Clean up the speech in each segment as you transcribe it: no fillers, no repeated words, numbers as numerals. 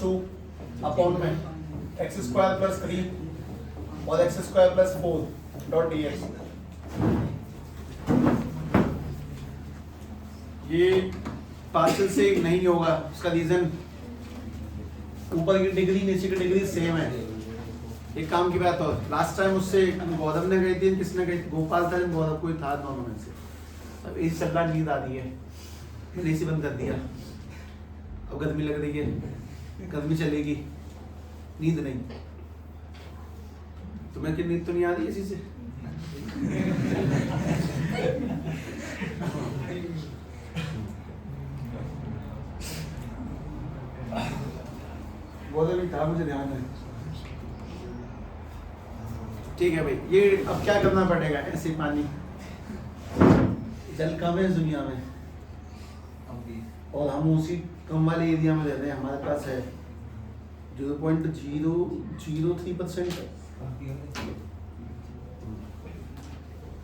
2 upon में x square plus 3 और x square plus 4 dot D x. ये partial से नहीं होगा, उसका रीजन ऊपर की डिग्री नीचे की डिग्री सेम है। एक काम की बात और, लास्ट टाइम उससे गौतम ने गई थी, किसने गई थी, गोपाल था, गौतम कोई था दोनों में से। अब इस चल नींद आ रही है, मैंने इसी बंद कर दिया। अब गर्मी लग रही है, गर्मी चलेगी, नींद नहीं। तुम्हें कि नींद तो नहीं आ रही इसी से? गौतम भी था, मुझे ध्यान है। ठीक है भाई, ये अब क्या करना पड़ेगा, ऐसे पानी जल कम है इस दुनिया में और हम उसी कम वाले एरिया में रहते हैं। हमारे पास है 0.003%।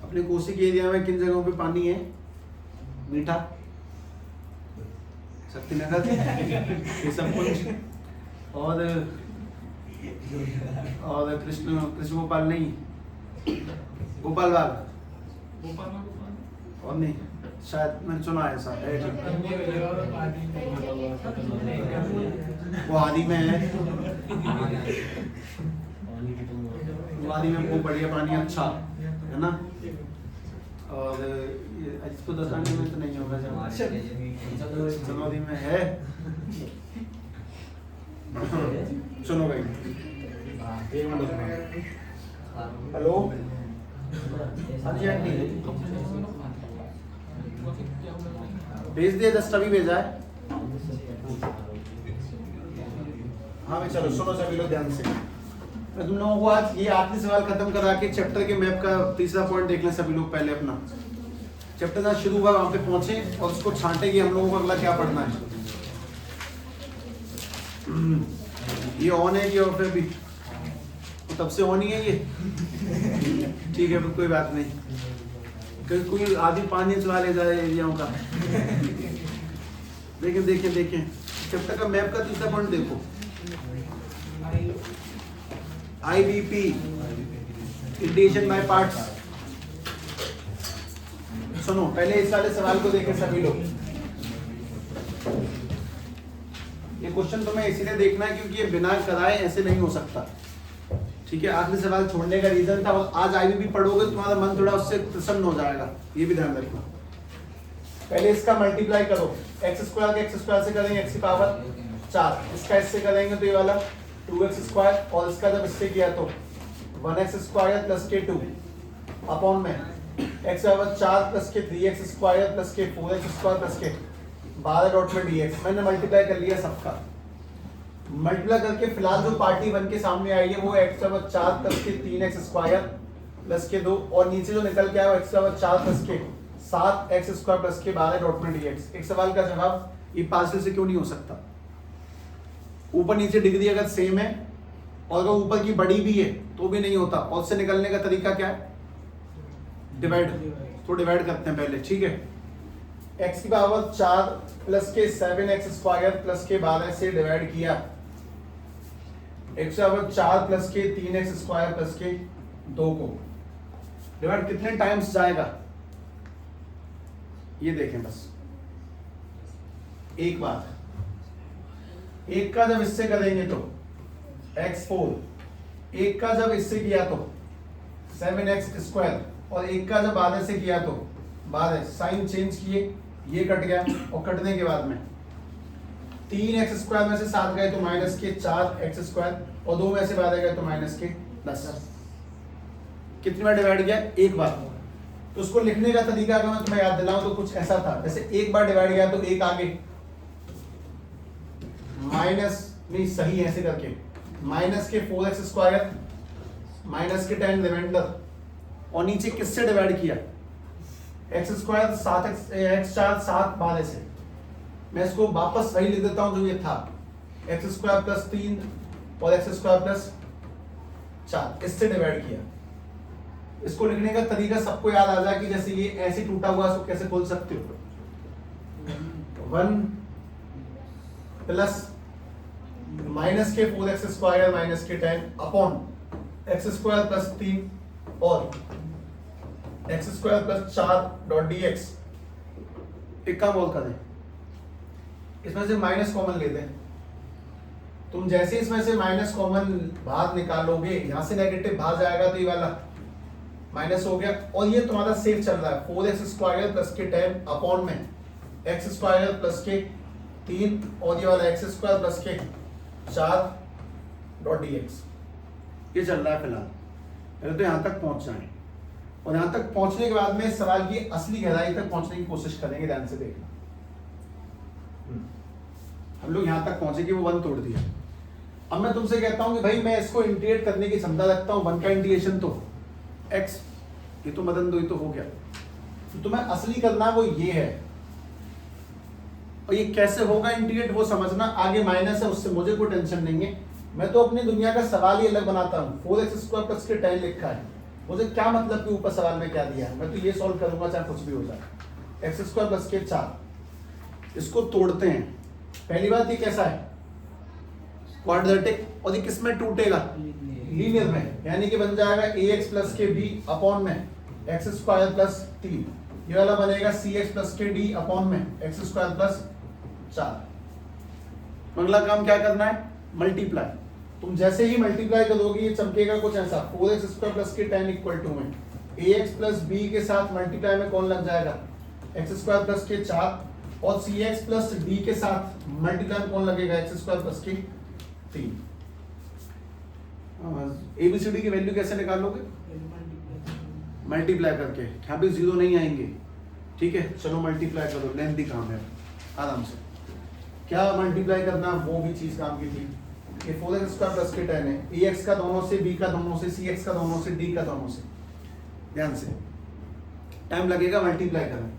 अपने कोसी के एरिया में किन जगहों पे पानी है मीठा? शक्तिनगर, ये सब कुछ, और कृष्ण गोपाल नहीं, गोपाल बाग और नहीं, शायद मैंने सुना है ऐसा है। वो आदि में है, वो आदि में बहुत बढ़िया पानी, अच्छा है ना। और इसको दसाने में तो नहीं होगा, चनौदी में है। सुनो भाई, एक मिनट। हेलो, हाँ जी आंटी, भेज दिया, जस्ट अभी भेजा है। हाँ भाई चलो, सुनो सभी लोग ध्यान से। मैं तुम लोगों को आज ये आखिरी सवाल खत्म करा के चैप्टर के मैप का तीसरा पॉइंट देख लें सभी लोग। पहले अपना चैप्टर जहाँ शुरू हुआ वहां पे पहुंचे और उसको छांटे कि हम लोगों को अगला क्या पढ़ना है। ये ऑन है, ये ऑफ है भी, तो तब से ऑन ही है ये। ठीक है, कोई बात नहीं, कोई आदि पानी चला ले जाए एरियाओं का। देखें देखें देखें, चैप्टर का मैप का तीसरा पॉइंट देखो, IBP, इंडिकेशन बाय पार्ट्स। सुनो, पहले इस वाले सवाल को देखें सभी लोग। ये क्वेश्चन तुम्हें इसीलिए देखना है क्योंकि ये बिना कराए ऐसे नहीं हो सकता। ठीक है, आखिरी सवाल छोड़ने का रीजन था, और आज IBP पढ़ोगे तुम्हारा मन थोड़ा उससे प्रसन्न हो जाएगा, ये भी ध्यान रखना। पहले इसका मल्टीप्लाई करो, एक्स स्क्वायर के एक्स स्क्वायर से करेंगे x की पावर 4, इसका इससे करेंगे तो ये वाला 2x स्क्वायर, और इसका जब इससे किया तो 1x स्क्वायर प्लस के 2 अपॉन में x पावर 4 प्लस के 3x स्क्वायर प्लस के 4x स्क्वायर प्लस के 12 डॉट में dx। मैंने मल्टीप्लाई कर लिया सबका। मल्टीप्लाई करके फिलहाल जो पार्टी 1 के सामने आई है वो x पावर 4 प्लस के 3x स्क्वायर प्लस के 2, और नीचे जो निकल के आया वो x पावर 4 प्लस के 7x स्क्वायर प्लस के 12 डॉट में dx। एक सवाल का जवाब, ये पार्शियल से क्यों नहीं हो सकता? ऊपर नीचे डिग्री अगर सेम है और अगर ऊपर की बड़ी भी है तो भी नहीं होता। और से निकलने का तरीका क्या है? डिवाइड। तो डिवाइड करते हैं पहले, ठीक है। x की पावर 4 प्लस के 7x स्क्वायर प्लस के 12 से डिवाइड किया, x की पावर 4 प्लस के 3x स्क्वायर प्लस के 2 को डिवाइड कितने टाइम्स जाएगा ये देखें बस एक बार। एक का जब इससे करेंगे तो x4, एक का जब इससे किया तो 7x स्क्वायर, और एक का जब 12 से किया तो 12। साइन चेंज किए, ये कट गया, और कटने के बाद में 3x स्क्वायर में से 7 गए तो माइनस के 4x स्क्वायर, और 2 में से 12 गए तो माइनस के 10। कितनी बार डिवाइड किया? एक बार। तो उसको लिखने का तरीका अगर मैं तुम्हें याद दिलाऊं तो कुछ ऐसा था, जैसे एक बार डिवाइड किया तो एक आगे माइनस, नहीं सही ऐसे करके, माइनस के 4x स्क्वायर माइनस के 10 रिमाइंडर, और नीचे किससे डिवाइड किया? x स्क्वायर 7x 7 12 से। मैं इसको वापस वही लिख देता हूं जो ये था, x स्क्वायर प्लस 3 और x स्क्वायर प्लस 4, इससे डिवाइड किया। इसको लिखने का तरीका सबको याद आ जाए कि जैसे ये ऐसे टूटा हुआ, इसको कैसे खोल सकते हो? 1 प्लस माइनस के 4x² माइनस के 10 अपॉन x² प्लस 3 और x² प्लस 4 डॉट dx। एक काम और करें, इसमें से माइनस कॉमन ले लें। तुम जैसे इसमें से माइनस कॉमन बाहर निकालोगे, यहां से नेगेटिव बाहर जाएगा तो ये वाला माइनस हो गया, और ये तुम्हारा सेफ चल रहा है 4x² प्लस के 10 अपॉन में x² प्लस के 3 और ये वाला x² प्लस के 4 डॉट dx। ये चल रहा है फिलहाल। पहले तो यहां तक पहुंच जाए, और यहां तक पहुंचने के बाद में सवाल की असली गहराई तक पहुंचने की कोशिश करेंगे। ध्यान से देखना, हम लोग यहां तक पहुंचे कि वो 1 तोड़ दिया। अब मैं तुमसे कहता हूं कि भाई मैं इसको इंटीग्रेट करने की क्षमता रखता हूं, 1 का इंटीग्रेशन तो x, ये तो मदन दो, ये तो हो गया। तो तुम्हें असली करना वो ये है, और ये कैसे होगा इंटीग्रेट वो समझना। आगे माइनस है, उससे मुझे कोई टेंशन नहीं है। मैं तो अपनी दुनिया का सवाल ही अलग बनाता हूँ। 4x² प्लस के 10 लिखा है, मुझे क्या मतलब कि ऊपर सवाल में क्या दिया है, मैं तो ये सॉल्व करूंगा चाहे कुछ भी हो जाए। x² प्लस के 4, इसको तोड़ते हैं। पहली बात ये कैसा है, क्वाड्रेटिक, और ये किस में टूटेगा, लीनियर में, यानी कि बन जाएगा ax प्लस के b अपॉन में x² प्लस 3, ये वाला बनेगा cx प्लस के d अपॉन में x² प्लस 4। अगला काम क्या करना है, मल्टीप्लाई। तुम जैसे ही मल्टीप्लाई करोगे ये चमकेगा कुछ ऐसा, 4x² प्लस के 10 इक्वल टू में ax प्लस b के साथ मल्टीप्लाई में कौन लग जाएगा, x² प्लस के 4, और cx प्लस d के साथ मल्टीप्लाई में कौन लगेगा, x² प्लस के 3। ABCD की वैल्यू कैसे निकालोगे, मल्टीप्लाई करके। यहाँ पे 0 नहीं आएंगे, ठीक है। चलो मल्टीप्लाई करो, लेंथी काम है, आराम से। क्या मल्टीप्लाई करना, वो भी चीज काम की थी। ये 4x² प्लस के 10 है, ax का दोनों से, b का दोनों से, cx का दोनों से, d का दोनों से। ध्यान से, टाइम लगेगा, मल्टीप्लाई करें।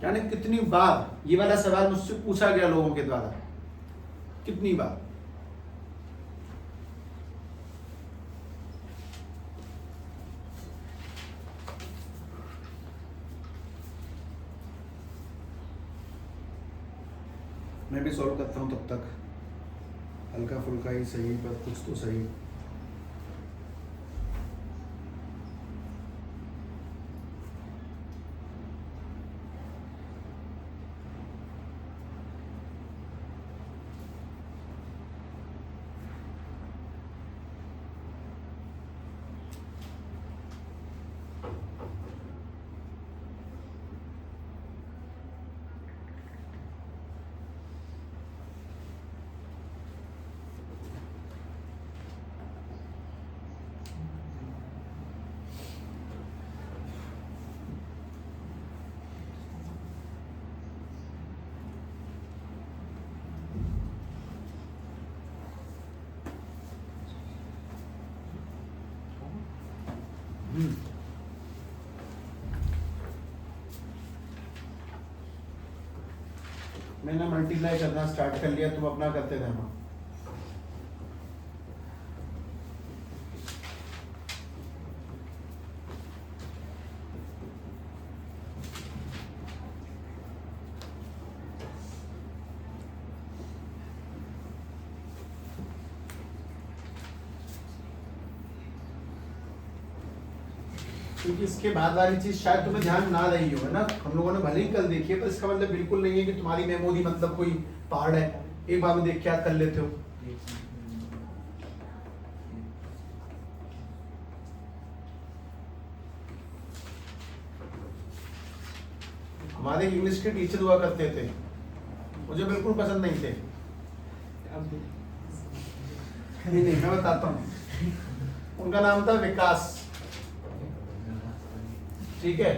यानी कितनी बार ये वाला सवाल मुझसे पूछा गया लोगों के द्वारा, कितनी बार। मैं भी सॉल्व करता हूं, तब तक हल्का फुल्का ही सही, पर कुछ तो सही। मैंने मल्टीप्लाई करना स्टार्ट कर लिया, तुम अपना करते रहना। क्योंकि इसके बाद वाली चीज शायद तुम्हें ध्यान ना रही हो, है ना। हम लोगों ने भले ही कल देखी है, पर इसका मतलब बिल्कुल नहीं है कि तुम्हारी मेमोरी मतलब कोई पहाड़ है, एक बार में देख के याद कर लेते हो। हमारे इंग्लिश के टीचर हुआ करते थे, मुझे बिल्कुल पसंद नहीं थे। नहीं, मैं बताता हूँ। उनका नाम था विकास, ठीक है,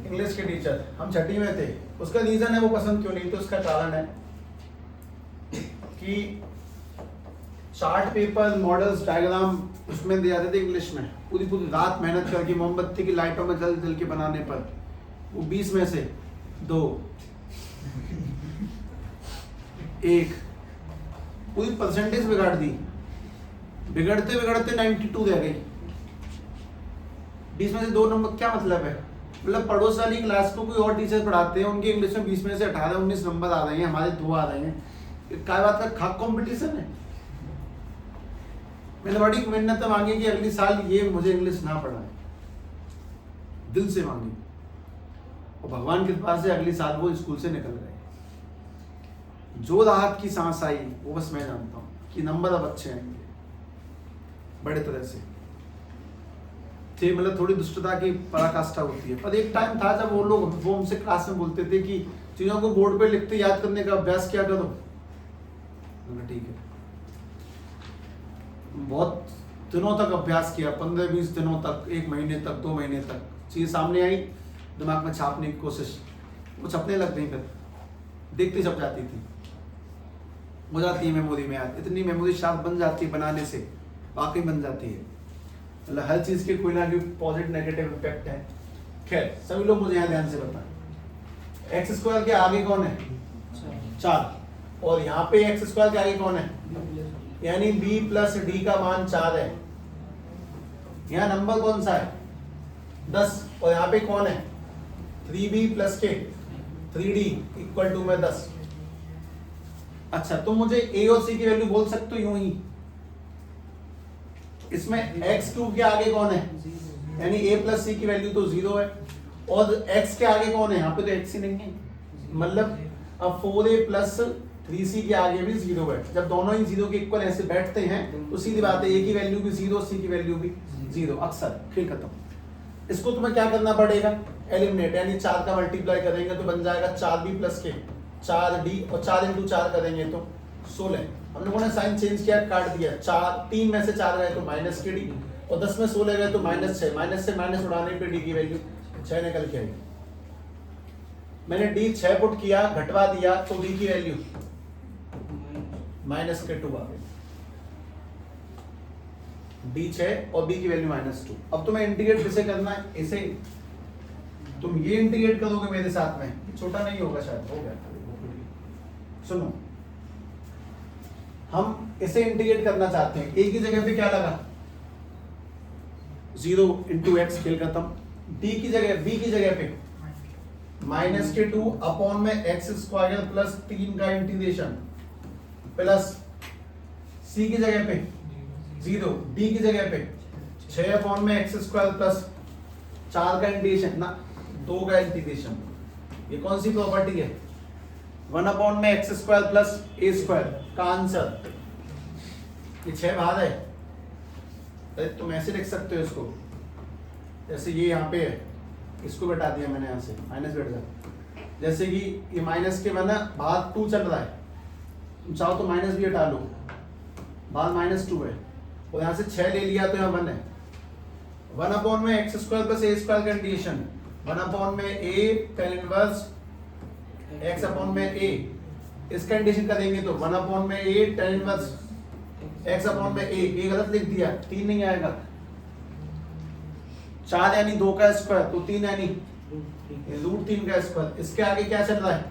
इंग्लिश के टीचर। हम छठी में थे। उसका रीजन है वो पसंद क्यों नहीं, तो उसका कारण है कि चार्ट पेपर, मॉडल्स, डायग्राम उसमें दिए जाते थे इंग्लिश में। पूरी पूरी रात मेहनत करके मोमबत्ती की लाइटों में जल जल के बनाने पर वो 20 में से 2, 1 पूरी परसेंटेज बिगाड़ दी। बिगड़ते बिगड़ते 92 रह गई। 20 में से 2 नंबर, क्या मतलब है? मतलब पड़ोस वाली क्लास को कोई और टीचर पढ़ाते हैं, उनकी इंग्लिश में 20 में से 18-19 नंबर आ रहे हैं, हमारे 2 आ रहे हैं, क्या बात का खाक कंपटीशन है। मैंने बड़ी मिन्नत मांगी कि अगली साल ये मुझे इंग्लिश ना पढ़ाए, दिल से मांगी, और भगवान की कृपा से अगली साल वो स्कूल से निकल गए। जो राहत की सांस आई वो बस मैं जानता हूँ कि नंबर अब अच्छे आएंगे बड़े तरह से थे। मतलब थोड़ी दुष्टता की पराकाष्ठा होती है, पर एक टाइम था जब वो हमसे क्लास में बोलते थे कि चीजों को बोर्ड पे लिखते याद करने का अभ्यास किया करो। ठीक है, बहुत दिनों तक अभ्यास किया, 15-20 दिनों तक, 1 महीने तक, 2 महीने तक चीज सामने आई, दिमाग में छापने की कोशिश, वो छपने लग गई, फिर देखते छप जाती थी, हो जाती है मेमोरी में याद। इतनी मेमोरी शार्प बन जाती है बनाने से, वाकई बन जाती है। मतलब हर चीज के कोई ना कोई पॉजिटिव नेगेटिव इम्पैक्ट है। खैर सभी लोग मुझे यहाँ ध्यान से बताएं, एक्स स्क्वायर के आगे कौन है? 4, और यहाँ पे एक्स स्क्वायर के आगे कौन है? यानी b प्लस डी का मान 4 है। यहाँ नंबर कौन सा है? 10, और यहाँ पे कौन है? 3b प्लस के 3d इक्वल टू में 10। अच्छा, तो मुझे a और c की वैल्यू बोल सकते हो यूं ही, इसमें x क्यूब के आगे कौन है? यानी a प्लस c की वैल्यू तो 0 है, और x के आगे कौन है? यहाँ पे तो x ही नहीं है, मतलब अब 4a प्लस 3c के आगे भी 0 है। जब दोनों ही 0 के इक्वल ऐसे बैठते हैं तो सीधी बात है a की वैल्यू भी 0, c की वैल्यू भी 0, अक्सर। खेल खत्म। इसको तुम्हें क्या करना पड़ेगा? एलिमिनेट, यानी 4 का मल्टीप्लाई करेंगे तो बन जाएगा 4b प्लस के 4d, और 4 इंटू 4 करेंगे तो 16। हम लोगों ने साइन चेंज किया, काट दिया, 3 में से 4 गए तो माइनस के डी, और 10 में 16 गए तो -6, माइनस से माइनस उड़ाने पे डी की वैल्यू 6 निकल के आई। मैंने डी 6 पुट किया, घटवा दिया तो डी की वैल्यू -2 आ गई। डी 6 और बी की वैल्यू -2। अब तुम्हें इंटीग्रेट किसे करना है? इसे। तुम ये इंटीग्रेट करोगे मेरे साथ में, छोटा नहीं होगा शायद, हो गया। सुनो, हम इसे इंटीग्रेट करना चाहते हैं, a की जगह पे क्या लगा? 0 इंटू एक्स, खेल खत्म। b की जगह पे -2 अपॉन में एक्स स्क्वायर प्लस 3 का इंटीग्रेशन, प्लस c की जगह पे 0, d की जगह पे 6 अपॉन में एक्स स्क्वायर प्लस 4 का इंटीग्रेशन ना 2 का इंटीग्रेशन। ये कौन सी प्रॉपर्टी है? 1 अपॉन में एक्स स्क्वायर प्लस ए स्क्वायर का आंसर। ये 6 बाहर है, अरे तुम ऐसे लिख सकते हो इसको, जैसे ये यहाँ पे है, इसको बैठा दिया मैंने यहाँ से, माइनस बैठ जाए। जैसे कि ये माइनस के बना बाहर 2 चल रहा है, तुम चाहो तो माइनस भी हटा लो, बाहर -2 है, और यहाँ से 6 ले लिया तो यहाँ 1 है। 1 अपॉन में एक्स स्क्वायर प्लस ए स्क्वायर का इंटीग्रेशन, 1 अपॉन में a tan inverse x upon में a, इसका इंटीग्रेशन करेंगे तो 1 अपॉन में a tan inverse x upon में a, ये गलत लिख दिया, 3 नहीं आएगा। 4 यानी 2 का स्क्वायर, तो 3 यानी √3 का स्क्वायर। इसके आगे क्या चल रहा है?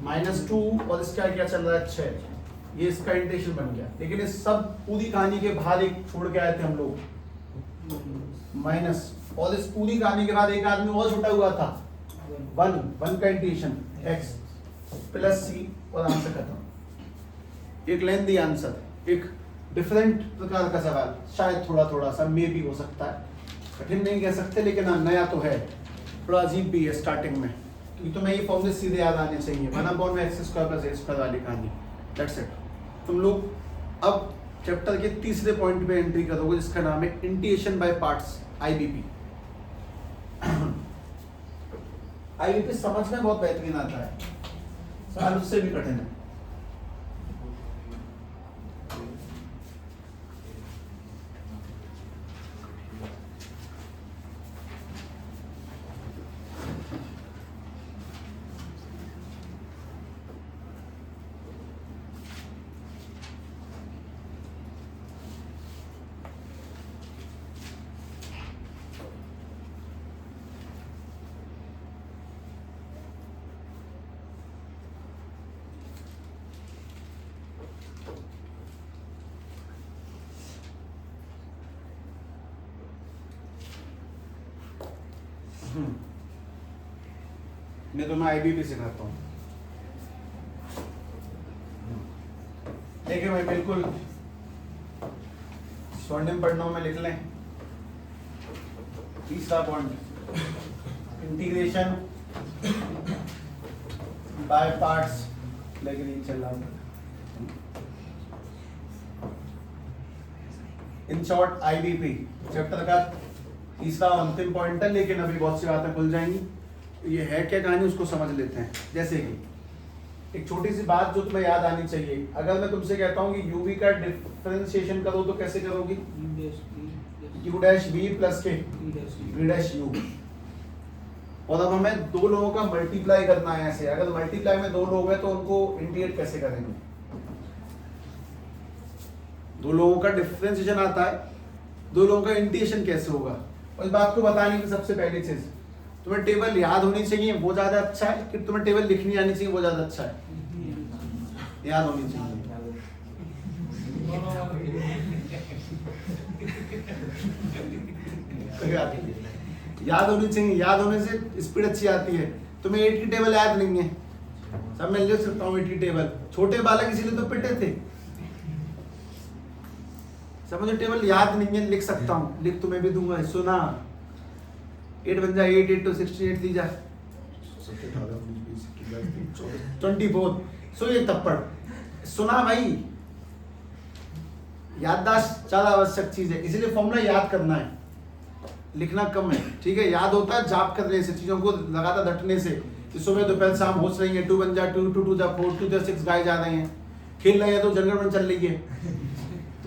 -2, और इसके आगे क्या चल रहा है? 6। ये इसका इंटीग्रेशन बन गया। लेकिन इस सब पूरी कहानी के बाहर एक छोड़ के आए थे हम लोग, माइनस, और इस पूरी कहानी के बाद एक आदमी और छुटा हुआ था, 1 का इंटीग्रेशन x प्लस c, और आंसर खत्म। एक लेंथी आंसर, एक डिफरेंट प्रकार का सवाल, शायद थोड़ा सा मे भी हो सकता है, कठिन नहीं कह सकते, लेकिन हाँ नया तो है, थोड़ा अजीब भी है स्टार्टिंग में, क्योंकि तुम्हें ये फॉर्मूले सीधे याद आने चाहिए। 1 अपॉन में एक्स स्क्वायर प्लस ए स्क्वायर वाली कहानी, दैट्स इट। तुम लोग अब चैप्टर के तीसरे पॉइंट पे एंट्री करोगे, जिसका नाम है integration by parts, IBP. IBP समझ में बहुत बेहतरीन आता है, सवाल उससे भी कठिन है। मैं तुम्हें आईबीपी सिखाता हूँ। देखिए मैं बिल्कुल स्वर्णिम पढ़ना में लिख लें। तीसरा पॉइंट इंटीग्रेशन बाय पार्ट्स, लेकिन नहीं चल रहा। इन शॉर्ट आईबीपी चैप्टर का तीसरा अंतिम पॉइंट है, लेकिन अभी बहुत सी बातें खुल जाएंगी। ये है क्या कहानी उसको समझ लेते हैं। जैसे कि एक छोटी सी बात जो तुम्हें याद आनी चाहिए, अगर मैं तुमसे कहता हूँ कि यूवी का डिफरेंशिएशन करो तो कैसे करोगी? यू डैश बी प्लस के वी डैश यू। और अब हमें दो लोगों का मल्टीप्लाई करना है ऐसे। अगर मल्टीप्लाई में दो लोग हैं तो उनको इंटीग्रेट कैसे करेंगे? दो लोगों का डिफरेंशिएशन आता है, दो लोगों का इंटीग्रेशन कैसे होगा? और इस बात को बताने की सबसे पहली चीज, तुम्हें टेबल याद होनी चाहिए वो ज्यादा अच्छा है कि तुम्हें टेबल लिखनी आनी चाहिए वो ज्यादा अच्छा है? याद होनी चाहिए। याद होनी चाहिए, याद होने से स्पीड अच्छी आती है। तुम्हें 8 की टेबल याद नहीं है, सब मैं लिख सकता हूँ 8 की टेबल। छोटे बालक इसीलिए तो पिटे थे, सब मुझे टेबल याद नहीं है, लिख सकता हूँ, लिख तुम्हें भी दूंगा। सुना 8 बन जाए 8 8 68 दी जाए 24। सो ये तप्पड़ सुना भाई। याददाश्त ज्यादा आवश्यक चीज है, इसीलिए फॉर्मूला याद करना है, लिखना कम है। ठीक है, याद होता है जाप करने से, चीजों को लगातार रटने से। सुबह दोपहर शाम होश रही है, 2 बन जा 2 2 2 जा 4 2 जा 6 गाए जा रहे हैं, खेल रहे हैं तो जनगणमन चल रही है।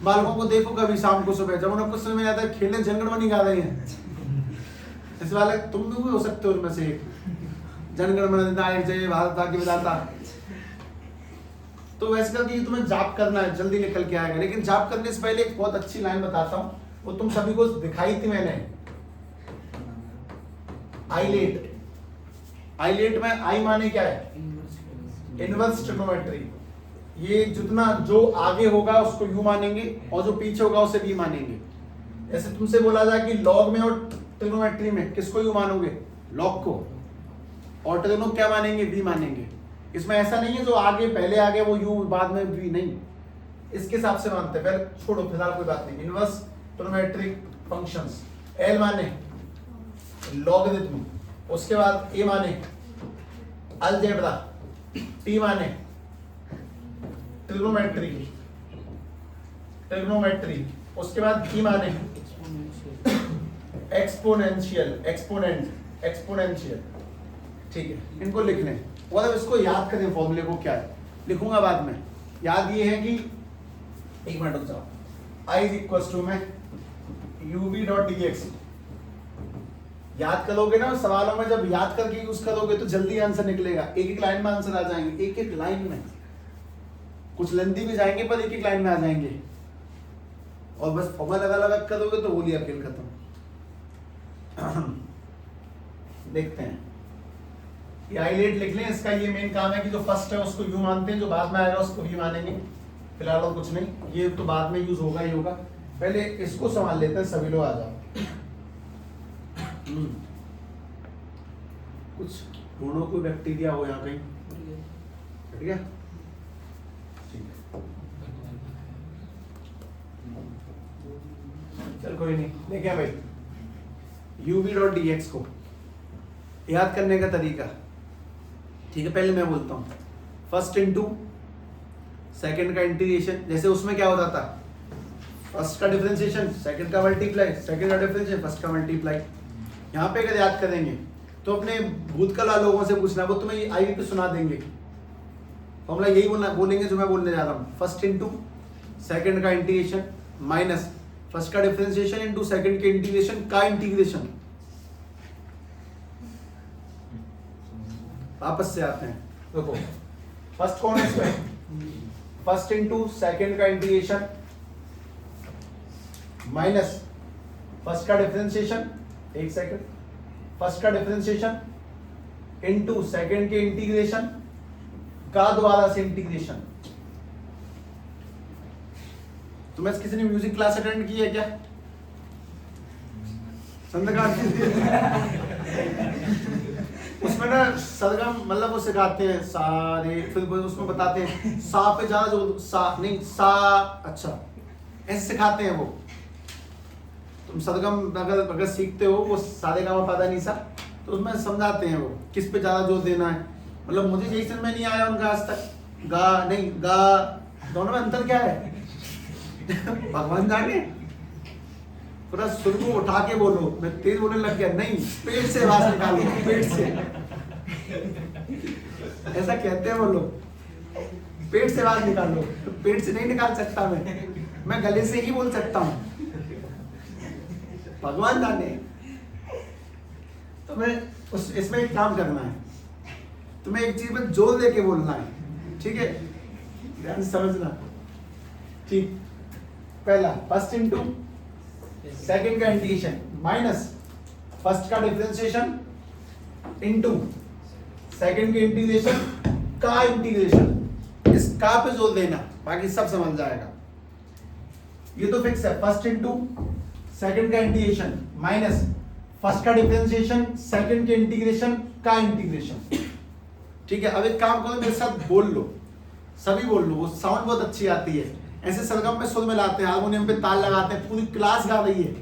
बालकों को देखो कभी शाम को सुबह जब उनको समय में आता है खेलने जनगणमन ही गा रहे हैं। इस वाले तुम भी हो सकते हो उनमें से एक, जनगणमन अधिनायक जय भारत की विधाता। तो वैसे करके तुम्हें जाप करना है, जल्दी निकल के आएगा। लेकिन जाप करने से पहले एक बहुत अच्छी लाइन बताता हूँ, वो तुम सभी को दिखाई थी मैंने। आईलेट, आईलेट में आई माने क्या है? Inverse trigonometry. ये जितना जो आगे होगा उसको यू मानेंगे और जो पीछे होगा उसे भी मानेंगे। ऐसे तुमसे बोला जाए कि लॉग में और ट्रिग्नोमेट्री में किसको यू मानोगे? लॉग को। और ट्रिग्नो क्या मानेंगे? वी मानेंगे। इसमें ऐसा नहीं है जो आगे पहले आगे वो यू बाद में वी, नहीं, इसके हिसाब से मानते हैं। पहले छोड़ो फिलहाल कोई बात नहीं। इनवर्स ट्रिग्नोमेट्रिक फंक्शंस, एल माने लॉगरिथम, उसके बाद ए माने अलजेब्रा, टी माने ट्रिग्नोमेट्री, ट्रिग्नोमेट्री, उसके बाद ई माने एक्सपोनेंशियल, एक्सपोनेंट, एक्सपोनेंशियल। ठीक है, इनको लिखने और अब इसको याद करें फॉर्मूले को। क्या है लिखूंगा बाद में। याद ये है कि एक मिनट रुक जाओ, I इज इक्वल टू में uv.dx। याद करोगे ना सवालों में, जब याद करके यूज करोगे तो जल्दी आंसर निकलेगा। एक एक लाइन में आंसर आ जाएंगे, एक एक लाइन में। कुछ लेंथी भी जाएंगे पर एक एक लाइन में आ जाएंगे। और बस फॉर्मूला लगा लगा करोगे तो बोलिए खेल खत्म। देखते हैं, ये आईलेट लिख लें। इसका ये मेन काम है कि जो फर्स्ट है उसको यू मानते हैं, जो बाद में आएगा उसको वी मानेंगे। फिलहाल और कुछ नहीं, ये तो बाद में यूज होगा ही होगा। पहले इसको संभाल लेते हैं। सभी लोग आ जाओ। कुछ ढूंढो, कोई बैक्टीरिया हो यहाँ कहीं। ठीक है, चल कोई नहीं। देखें भाई, uv.dx को याद करने का तरीका। ठीक है, पहले मैं बोलता हूँ फर्स्ट इंटू सेकंड का इंटीग्रेशन। जैसे उसमें क्या होता था, फर्स्ट का डिफरेंशिएशन सेकंड का मल्टीप्लाई, सेकंड का डिफरेंशिएशन फर्स्ट का मल्टीप्लाई। यहाँ पे अगर याद करेंगे तो अपने भूतकाल वाले लोगों से पूछना, वो तुम्हें आई पे सुना देंगे। फॉर्मूला यही बोलेंगे जो मैं बोलने जा रहा हूँ। फर्स्ट इंटू सेकंड का इंटीग्रेशन माइनस फर्स्ट का डिफरेंशिएशन इंटू सेकंड के इंटीग्रेशन का इंटीग्रेशन। वापस से आते हैं, देखो फर्स्ट कौन है इसमें? फर्स्ट इंटू सेकंड का इंटीग्रेशन माइनस फर्स्ट का डिफरेंशिएशन, एक सेकंड, फर्स्ट का डिफरेंशिएशन इंटू सेकंड के इंटीग्रेशन का दोबारा से इंटीग्रेशन। तुम्हें किसी ने म्यूजिक क्लास अटेंड की है क्या? उसमें उसमें ना सरगम मतलब वो सिखाते हैं सारे, फिर उसमें बताते हैं सा पे ज्यादा जो सा नहीं सा, अच्छा ऐसे सिखाते हैं वो। तुम सरगम अगर सीखते हो वो सारे गाँव पता नहीं सा, तो उसमें समझाते हैं वो किस पे ज्यादा जोर देना है। मतलब मुझे यही समझ में नहीं आया उनका आज तक, गा नहीं गा, दोनों में अंतर क्या है? भगवान जाने। पूरा सुर को उठा के बोलो, मैं तेज बोलने लग गया, नहीं पेट से आवाज निकालो, पेट से। ऐसा कहते हैं वो लोग, पेट से आवाज निकालो, तो पेट से नहीं निकाल सकता मैं गले से ही बोल सकता हूँ, भगवान जाने। तो मैं इसमें एक काम करना है, तुम्हें एक चीज में जोर देके बोलना है, ठीक है? ध्यान से समझना, ठीक। पहला फर्स्ट इंटू सेकंड का इंटीग्रेशन माइनस फर्स्ट का डिफरेंशिएशन इंटू सेकंड के इंटीग्रेशन का इंटीग्रेशन। इस का पे जोर देना, बाकी सब समझ जाएगा। ये तो फिक्स है, फर्स्ट इंटू सेकंड का इंटीग्रेशन माइनस फर्स्ट का डिफरेंशिएशन सेकंड के इंटीग्रेशन का इंटीग्रेशन। ठीक है, अब एक काम करो, मेरे साथ बोल लो, सभी बोल लो, वो साउंड बहुत अच्छी आती है। ऐसे सरगम में सुर मिलाते हैं, हारमोनियम पे ताल लगाते हैं, पूरी क्लास गा रही है,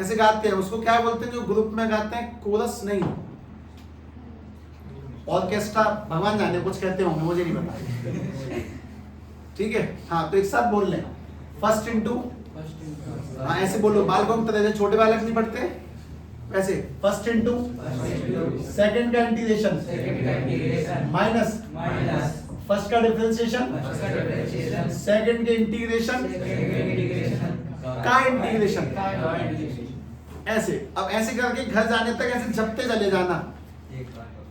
ऐसे गाते हैं। उसको क्या बोलते हैं जो ग्रुप में गाते हैं? कोरस नहीं, ऑर्केस्ट्रा, भगवान जाने कुछ कहते होंगे, मुझे नहीं पता। ठीक है, हाँ तो एक साथ बोल लें, फर्स्ट इंटू, हाँ ऐसे बोलो, बालकों की तरह, छोटे बालक नहीं पढ़ते वैसे, फर्स्ट इंटू सेकंड का इंटीग्रेशन माइनस फर्स्ट का डिफरेंशिएशन सेकंड के इंटीग्रेशन का इंटीग्रेशन। ऐसे, अब ऐसे करके घर जाने तक ऐसे जपते चले जाना।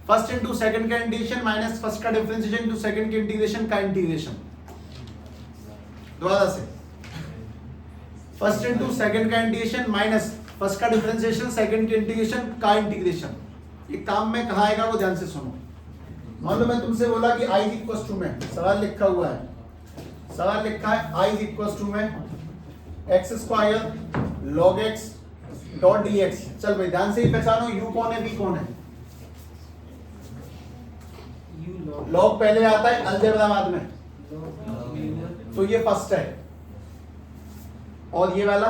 फर्स्ट इंटू सेकंड का इंटीग्रेशन माइनस फर्स्ट का डिफरेंशिएशन इंटू सेकंड के इंटीग्रेशन का इंटीग्रेशन। दोबारा से, फर्स्ट इंटू सेकंड का इंटीग्रेशन माइनस फर्स्ट का डिफरेंशिएशन सेकंड के इंटीग्रेशन का इंटीग्रेशन। ये काम में कहाँ आएगा वो ध्यान से सुनो। मान लो मैं तुमसे बोला कि i इक्वल टू में, सवाल लिखा हुआ है, सवाल लिखा है i इक्वल टू में x square log x dot D x. चल भाई ध्यान से ही पहचानो, u कौन है, v कौन है? लॉग पहले आता है, अलजेब्रा बाद में, तो ये फर्स्ट है और ये वाला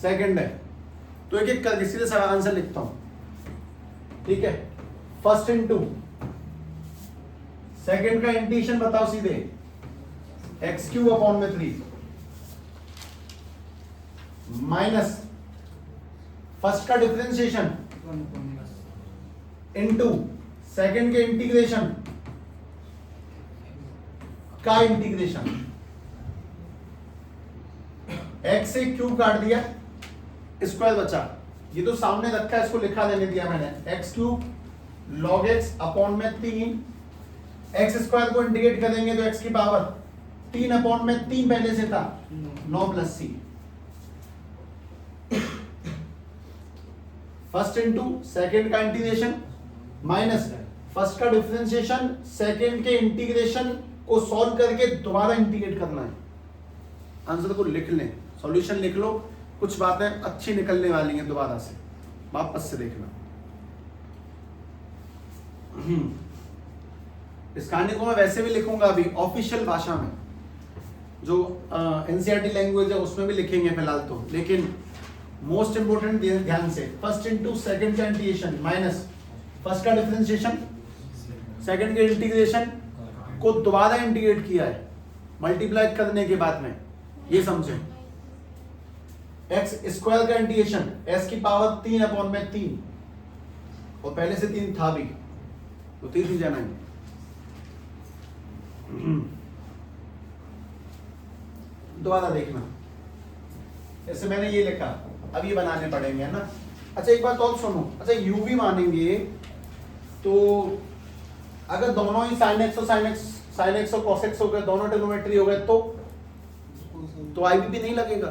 सेकंड है। तो एक एक करके सीधे सवाल आंसर लिखता हूं, ठीक है? फर्स्ट इंटू सेकंड का इंटीग्रेशन बताओ सीधे, एक्स क्यूब अपॉन में 3 माइनस फर्स्ट का डिफरेंशिएशन इंटू सेकंड के इंटीग्रेशन का इंटीग्रेशन। एक्स से क्यूब काट दिया, स्क्वायर बचा, ये तो सामने रखा है, इसको लिखा देने दिया मैंने, x cube log x upon में 3, एक्स स्क्वायर को इंटीग्रेट करेंगे तो एक्स की पावर 3 अपॉन में 3 पहले से था, 9 प्लस सी। फर्स्ट इंटू सेकंड का इंटीग्रेशन माइनस फर्स्ट का डिफरेंशिएशन सेकंड के इंटीग्रेशन को सॉल्व करके दोबारा इंटीग्रेट करना है। आंसर को लिख लें, सॉल्यूशन लिख लो, कुछ बातें अच्छी निकलने वाली हैं, दोबारा से वापस से देखना। इस कहानी को मैं वैसे भी लिखूंगा अभी ऑफिशियल भाषा में, जो एनसीईआरटी लैंग्वेज है उसमें भी लिखेंगे फिलहाल तो, लेकिन मोस्ट इंपोर्टेंट ध्यान से, फर्स्ट इंटू सेकंड का इंटीग्रेशन माइनस फर्स्ट का डिफरेंशिएशन सेकंड के इंटीग्रेशन को दोबारा इंटीग्रेट किया है मल्टीप्लाई करने के बाद में, ये समझे। एक्स स्क्वायर का इंटीग्रेशन एक्स की पावर 3 अपॉन में 3, और पहले से 3 था भी, तो 3 ही जाना है। दोबारा देखना, जैसे मैंने ये लिखा, अब ये बनाने पड़ेंगे, है ना? अच्छा एक बात और सुनो, अच्छा यू भी मानेंगे तो अगर दोनों ही साइन एक्स और कॉस एक्स हो गए, दोनों ट्रिग्नोमेट्री हो गए, तो आई भी नहीं लगेगा।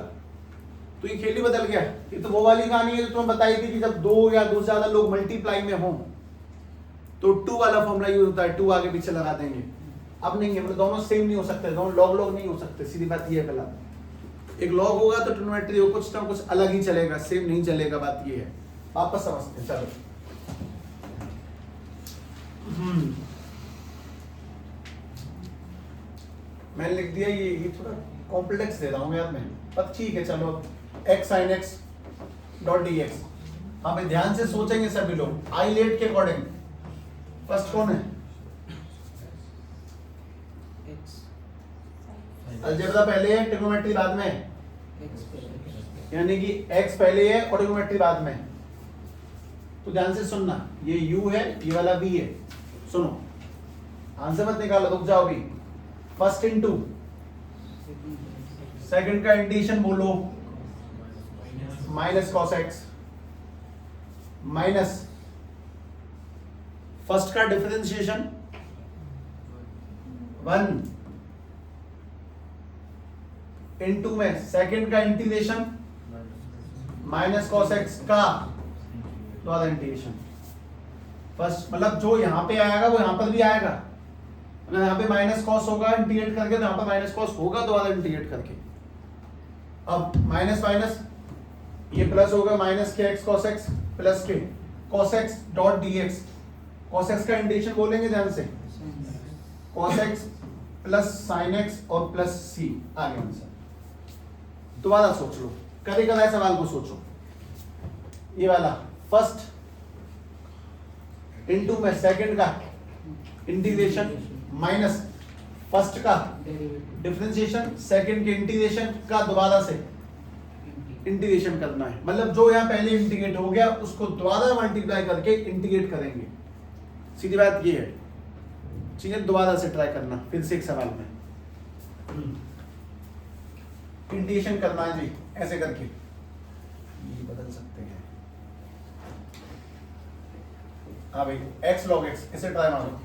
तो ये खेल ही बदल गया। ये तो वो वाली कहानी है जो तुम्हें बताई थी कि जब 2 या 2 से ज्यादा लोग मल्टीप्लाई में हों तो 2 वाला फॉर्मूला यूज होता है, 2 आगे पीछे लगा देंगे। अब नहीं है, मतलब दोनों सेम नहीं हो सकते, दोनों लॉग नहीं हो सकते, सीधी बात ये है। पहला एक लॉग होगा तो ट्रिग्नोमेट्री हो, कुछ ना कुछ अलग ही चलेगा, सेम नहीं चलेगा, बात ये है। वापस समझते हैं, चलो। मैंने लिख दिया ये थोड़ा कॉम्प्लेक्स दे रहा हूँ यार मैं, पर ठीक है चलो, x sin x dot D x. हाँ भाई ध्यान से सोचेंगे सभी लोग, आई लेट के अकॉर्डिंग फर्स्ट कौन है? अलजेब्रा पहले है, ट्रिग्नोमेट्री बाद में है, यानी कि x पहले है और ट्रिग्नोमेट्री बाद में है। तो ध्यान से सुनना, ये u है, ये वाला v है। सुनो, आंसर मत निकालो, रुक जाओ भी। फर्स्ट इंटू सेकंड का इंटीग्रेशन बोलो, minus cos x minus first का डिफरेंशिएशन 1 इंटू में सेकंड का इंटीग्रेशन माइनस कॉस एक्स का द्वारा इंटीग्रेशन। फर्स्ट मतलब जो यहां पे आएगा वो यहां पर भी आएगा, अगर यहां पे माइनस कॉस होगा इंटीग्रेट करके तो यहां पर माइनस कॉस होगा द्वारा इंटीग्रेट करके। अब माइनस माइनस ये प्लस होगा, माइनस के एक्स कॉस एक्स प्लस के cos x dot D x. Cos x का इंटीग्रेशन बोलेंगे ध्यान से, cos x plus sine x और प्लस सी। आगे आंसर दोबारा सोच लो, कभी कभी सवाल को सोचो। ये वाला फर्स्ट इनटू में सेकंड का इंटीग्रेशन माइनस फर्स्ट का डिफरेंशिएशन सेकंड के इंटीग्रेशन का दोबारा से इंटीग्रेशन करना है। मतलब जो यहां पहले इंटीग्रेट हो गया उसको दोबारा मल्टीप्लाई करके इंटीग्रेट करेंगे, सीधी बात ये है। ठीक है, दोबारा से ट्राई करना फिर से एक सवाल में इंटीग्रेशन करना है जी, ऐसे करके ये बदल सकते हैं। हाँ भाई x log x, इसे ट्राई मारो।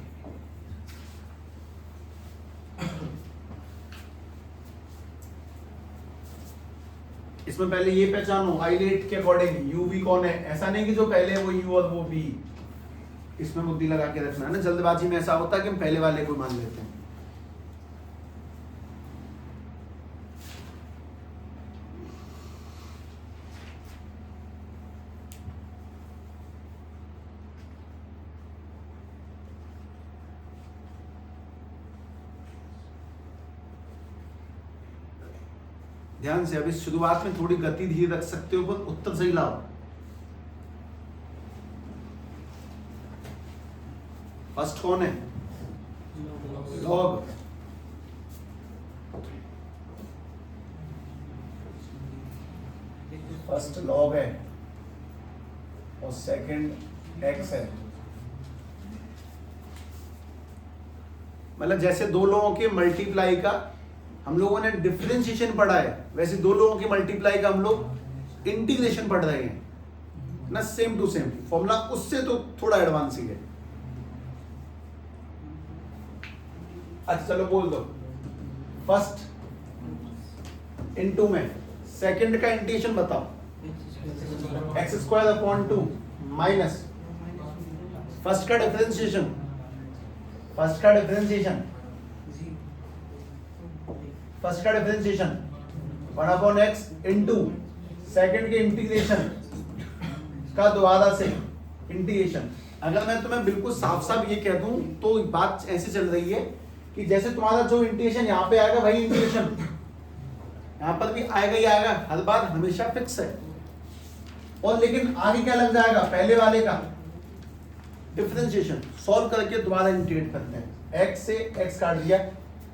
इसमें पहले ये पहचानो आइलेट के अकॉर्डिंग u v कौन है। ऐसा नहीं कि जो पहले है वो u और वो v, इसमें बुद्धि लगा के रखना है ना। जल्दबाजी में ऐसा होता है कि हम पहले वाले को मान लेते हैं। ध्यान से, अभी शुरुआत में थोड़ी गति धीरे रख सकते हो पर उत्तर सही लाओ। फर्स्ट कौन है? लॉग। फर्स्ट लॉग है और सेकंड एक्स है। मतलब जैसे दो लोगों के मल्टीप्लाई का हम लोगों ने डिफरेंशिएशन पढ़ा है, वैसे दो लोगों के मल्टीप्लाई का हम लोग इंटीग्रेशन पढ़ रहे हैं ना। सेम टू सेम फॉर्मूला, उससे तो थोड़ा एडवांस ही है। अच्छा चलो बोल दो, फर्स्ट इनटू में सेकंड का इंटीग्रेशन बताओ, x square upon 2 minus first का डिफरेंशिएशन, फर्स्ट का differentiation 1 upon x into second के इंटीग्रेशन का दोबारा से इंटीग्रेशन। अगर मैं तुम्हें बिल्कुल साफ साफ ये कह दूं तो बात ऐसे चल रही है कि जैसे तुम्हारा जो इंटीग्रेशन यहाँ पे आएगा वही इंटीग्रेशन यहाँ पर भी आएगा ही आएगा, हर बार हमेशा फिक्स है। और लेकिन आगे क्या लग जाएगा, पहले वाले का डिफरेंशिएशन सॉल्व करके दोबारा इंटीग्रेट करते हैं। x से x काट दिया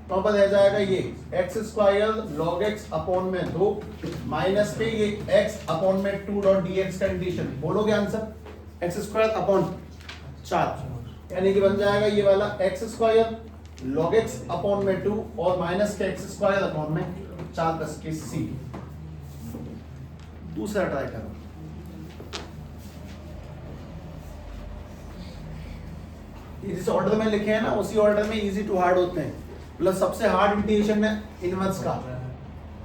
तो पर रह जाएगा ये x square log x upon में 2 माइनस पे ये x अपॉन में 2 डॉट डी एक्स का इंटीग्रेशन। बोलोगे आंसर एक्स स्क्वायर अपॉन 4, यानी कि बन जाएगा ये वाला x square log x upon में 2 और माइनस के एक्स स्क्वायर अपॉन में 4 प्लस के सी। दूसरा ट्राई करो, जिस ऑर्डर में लिखे हैं ना उसी ऑर्डर में इजी टू हार्ड होते हैं। प्लस सबसे हार्ड इंटीग्रेशन है इनवर्स का,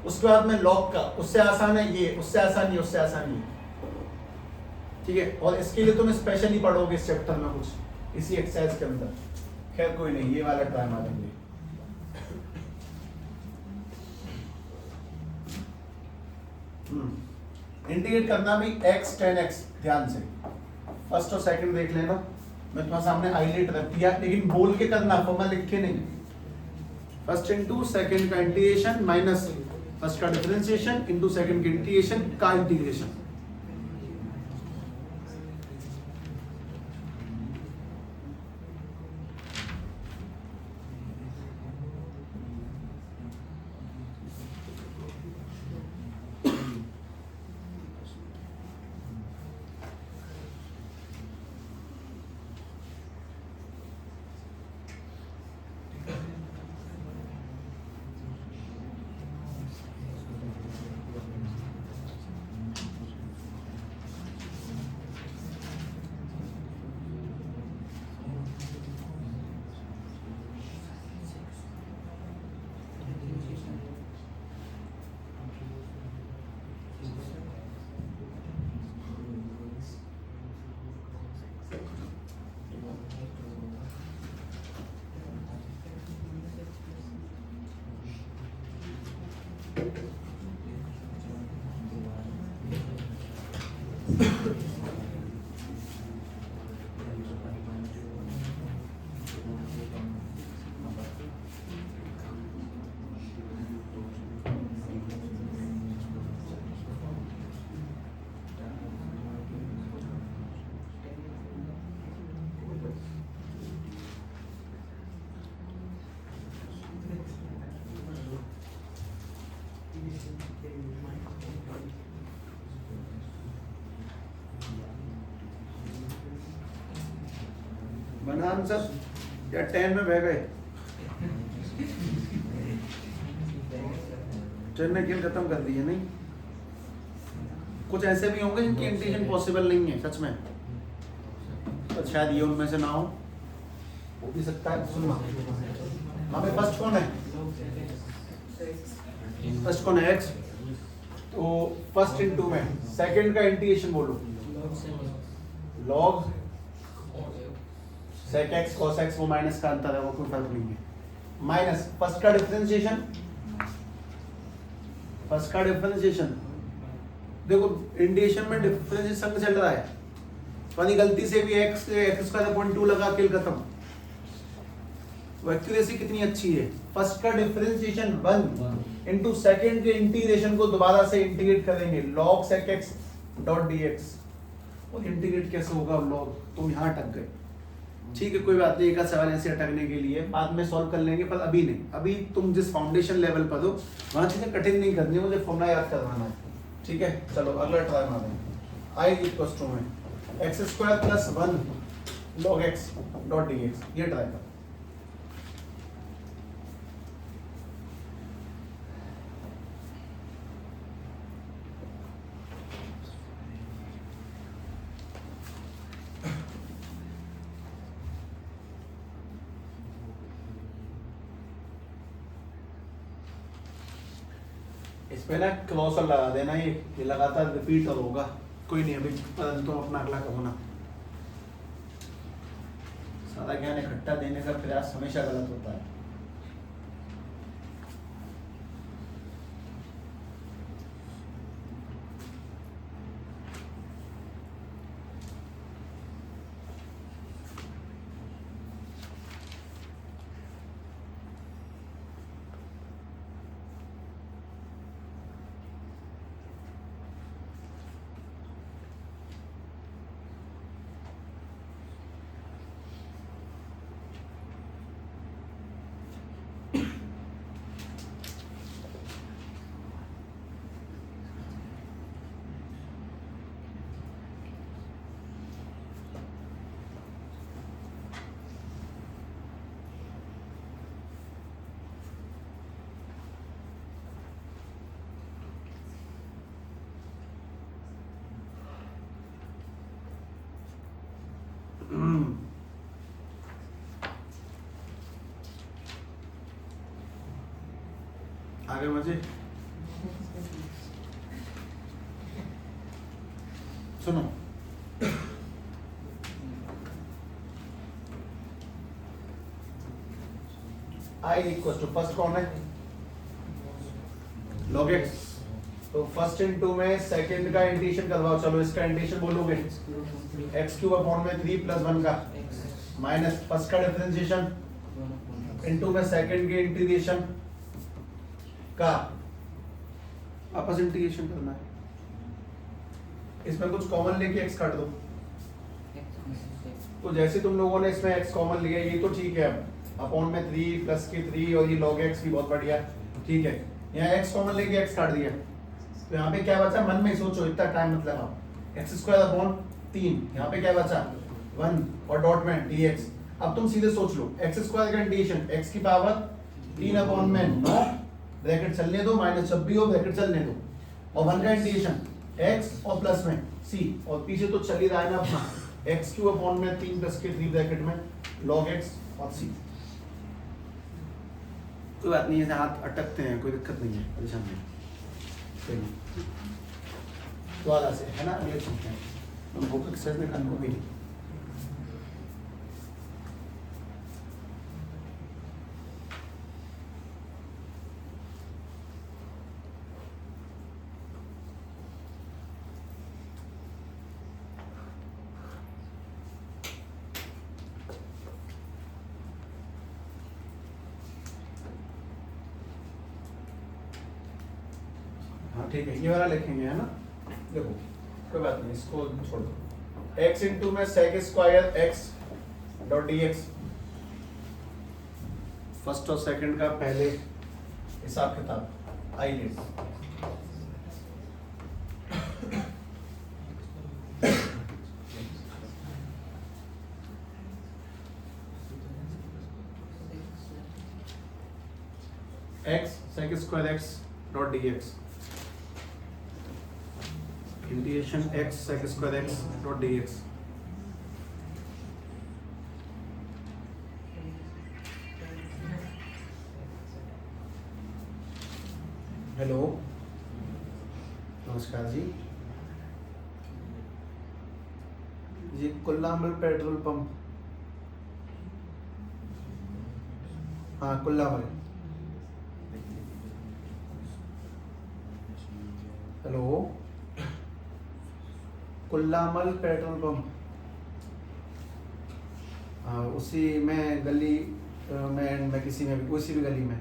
उसके बाद में लॉग का, उससे आसान है ये, उससे आसान ये, उससे आसान ये। ठीक है, और इसके लिए तुम स्पेशली पढ़ोगे इस चैप्टर में कुछ इसी एक्सरसाइज के अंदर। खैर कोई नहीं, ये वाला ट्राई मारेंगे। इंटीग्रेट करना भी x tan x, ध्यान से फर्स्ट और सेकंड देख लेना। मैं तुम्हारे सामने हाईलाइट रख दिया, लेकिन बोल के करना, फॉर्मूला लिख के नहीं। फर्स्ट इंटू सेकंड का इंटीग्रेशन माइनस फर्स्ट का डिफरेंशिएशन इंटू सेकंड के इंटीग्रेशन का इंटीग्रेशन। बना आंसर या 10 में बह गए? 10 ने खेल खत्म कर दिए नहीं? कुछ ऐसे भी होंगे जिनकी इंटीग्रेशन पॉसिबल नहीं है सच में, तो शायद ये उनमें से ना हो भी सकता है। सुनना वहाँ पे फर्स्ट कौन है? फर्स्ट कौन है? x। तो फर्स्ट इंटू में सेकंड का इंटीग्रेशन बोलो, log sec x cos x, वो माइनस का अंतर है, वो कोई फर्क नहीं है। माइनस फर्स्ट का डिफरेंशिएशन, फर्स्ट का डिफरेंशिएशन देखो इंटीग्रेशन में डिफरेंशिएशन चल रहा है, पानी गलती से भी x स्क्वायर अपॉन 2 लगा के खत्म। वो एक्यूरेसी कितनी अच्छी है। फर्स्ट का डिफरेंशिएशन 1 इनटू सेकंड के इंटीग्रेशन को दोबारा से इंटीग्रेट करेंगे log sec x dot dx। और इंटीग्रेट कैसे होगा log? तुम यहाँ अटक गए। ठीक है कोई बात नहीं, एक आध सवाल ऐसे अटकने के लिए बाद में सॉल्व कर लेंगे, पर अभी नहीं। अभी तुम जिस फाउंडेशन लेवल पर हो वहाँ चीजें कठिन नहीं करनी, मुझे फॉर्मूला याद करवाना है। ठीक है चलो अगला ट्राई मारते हैं। आई इक्वल्स टू में x square plus 1 log x dot dx, ये ट्राई कर। इसमें ना क्लोजर लगा देना, ये लगातार रिपीट और होगा। कोई नहीं, अभी तुम अपना अगला करो ना। सारा ज्ञान इकट्ठा देने का प्रयास हमेशा गलत होता है। आगे मजे सुनो। आई इक्वल टू फर्स्ट कौन है? log x। तो फर्स्ट इंटू में सेकंड का इंटीग्रेशन करवाओ। चलो इसका इंटीग्रेशन बोलोगे x क्यूब अपॉन में 3 प्लस 1 का माइनस फर्स्ट का डिफरेंशिएशन इनटू में सेकंड के इंटीग्रेशन का आपस इंटीग्रेशन करना है। इसमें कुछ कॉमन लेके x काट दो। तो जैसे तुम लोगों ने इसमें x कॉमन लिया ये तो ठीक है, अपॉन में 3 प्लस के 3 और ये log x भी बहुत बढ़िया ठीक है। यहाँ x कॉमन लेके x काट दिया तो यहाँ पे क्या बचा, मन में सोचो, इतना टाइम मत लगाओ। x स्क्वायर अपॉन 3, यहाँ पे क्या बचा 1 और डॉट में dx। अब तुम सीधे सोच लो x स्क्वायर का इंटीग्रेशन x की पावर 3 अपॉन में 9 ब्रैकेट चलने दो, माइनस जब भी हो ब्रैकेट चलने दो, और 1 का इंटीग्रेशन x और प्लस में c, और पीछे तो चल ही रहा है ना अपना एक्स क्यूब अपॉन में 3 प्लस के 3 ब्रैकेट में log x और c। कोई बात नहीं है, हाथ अटकते हैं कोई दिक्कत नहीं है, परेशान नहीं। दोबारा से है ना, अगले चलते हैं। तुम बुक एक्सरसाइज में करना होगी। ठीक है, ये वाला लिखेंगे है ना। देखो कोई बात नहीं, इसको छोड़ दो। x इंटू में sec square x dot dx, first और सेकंड का पहले हिसाब किताब I let. x sec square x dot dx, integration x sec square x dot dx। Hello नमस्कार जी, ये कुल्लामल पेट्रोल पंप, हाँ कुल्लामल। हेलो कुल्लामल पेट्रोल पंप, हाँ उसी में गली में किसी में भी, उसी भी गली में।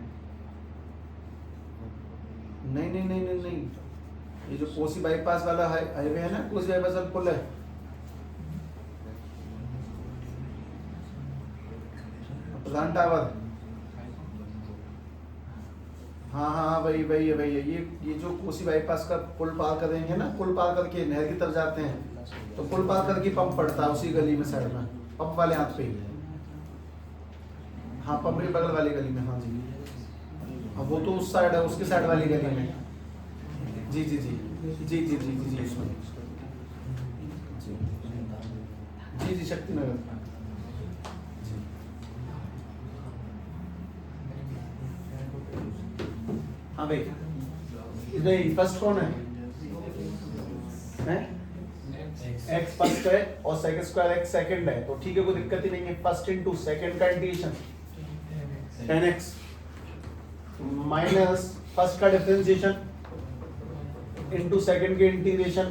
नहीं नहीं नहीं नहीं नहीं, ये जो कोसी बाईपास वाला हाईवे है ना, कोसी बाईपास वाला पुल है, प्रधान टावर, हाँ हाँ हाँ वही वही है वही है। ये जो कोसी बाईपास का पुल पार करेंगे ना, पुल पार करके नहर की तरफ जाते हैं, तो पुल पार करके पंप पड़ता है उसी गली में साइड में, पंप वाले हाथ पे ही। हाँ पंप के बगल वाली गली में, हाँ जी। हाँ वो तो उस साइड है, उसके साइड वाली गली में। जी जी जी जी जी जी जी जी उसमें जी जी शक्ति नगर। हाँ भाई, इसमें फर्स्ट कौन है? x फर्स्ट है और सेकंड स्क्वायर x सेकंड है, तो ठीक है कोई दिक्कत ही नहीं है। फर्स्ट इनटू सेकंड का इंटीग्रेशन 10x माइनस फर्स्ट का डिफरेंशिएशन इनटू सेकंड के इंटीग्रेशन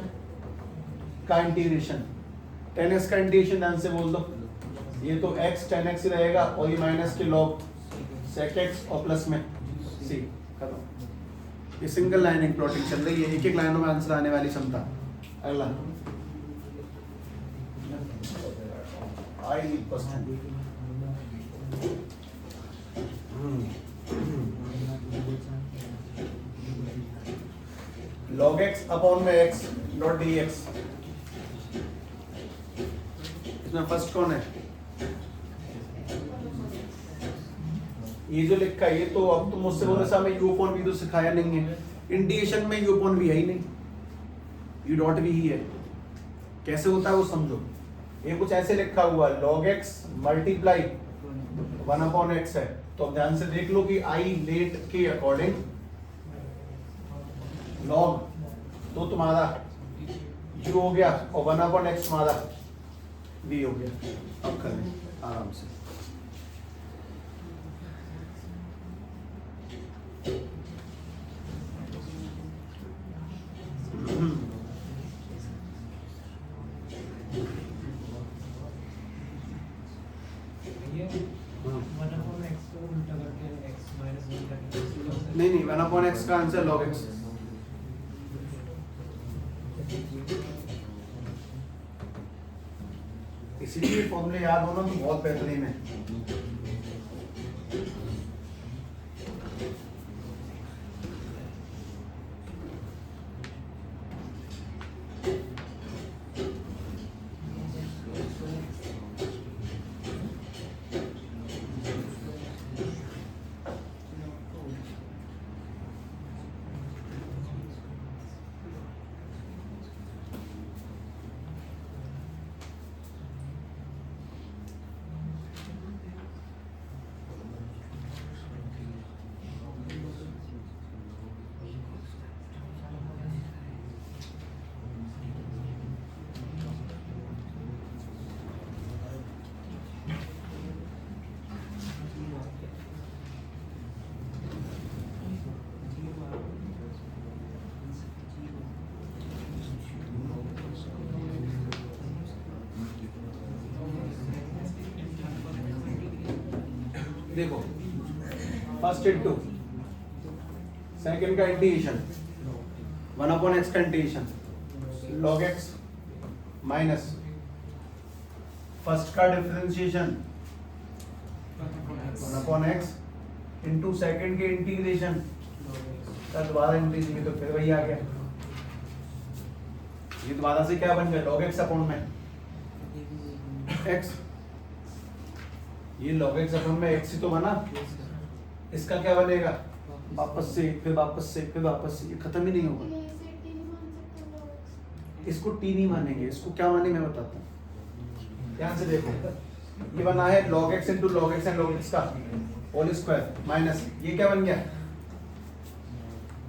का इंटीग्रेशन। 10x का इंटीग्रेशन ध्यान से बोल दो, ये तो x 10x ही रहेगा और ये माइनस के log sec x और प्लस में c। खत्म। ये सिंगल लाइन प्लॉटिंग चल रही है, एक एक लाइनों में आंसर आने वाली क्षमता। अगला log x अपॉन में x डॉट dx। इसमें फर्स्ट कौन है? ये जो लिखा है ये तो अब तुम मुझसे बोलो साहब मैं u अपॉन v तो सिखाया नहीं है, इंटीग्रेशन में u अपॉन v है ही नहीं, u डॉट v ही है। कैसे होता है वो समझो। ये कुछ ऐसे लिखा हुआ है log x multiply 1 upon x है, तो अब ध्यान से देख लो कि आई लेट के अकॉर्डिंग log तो तुम्हारा u हो गया और 1 अपॉन x तुम्हारा v हो गया। अब कर लें आराम से। नहीं नहीं, 1/x का आंसर log x। इसीलिए फॉर्मूले याद होना तो बहुत बेहतरीन है। देखो, फर्स्ट इंटू सेकंड का इंटीग्रेशन, 1/x का integration, log x minus first का डिफरेंशिएशन 1/x इंटू सेकंड के इंटीग्रेशन का दोबारा इंटीग्रेशन, तो फिर वही आ गया। ये दोबारा से क्या बन गया, log x अपॉन में x। ये log x अपॉन में x ही तो बना, इसका क्या बनेगा, वापस से फिर वापस से फिर वापस से, ये खत्म ही नहीं होगा। इसको t नहीं मानेंगे, इसको क्या मानेंगे मैं बताता हूँ। ध्यान से देखो, ये बना है log x into log x and log x का होल स्क्वायर माइनस, ये क्या बन गया,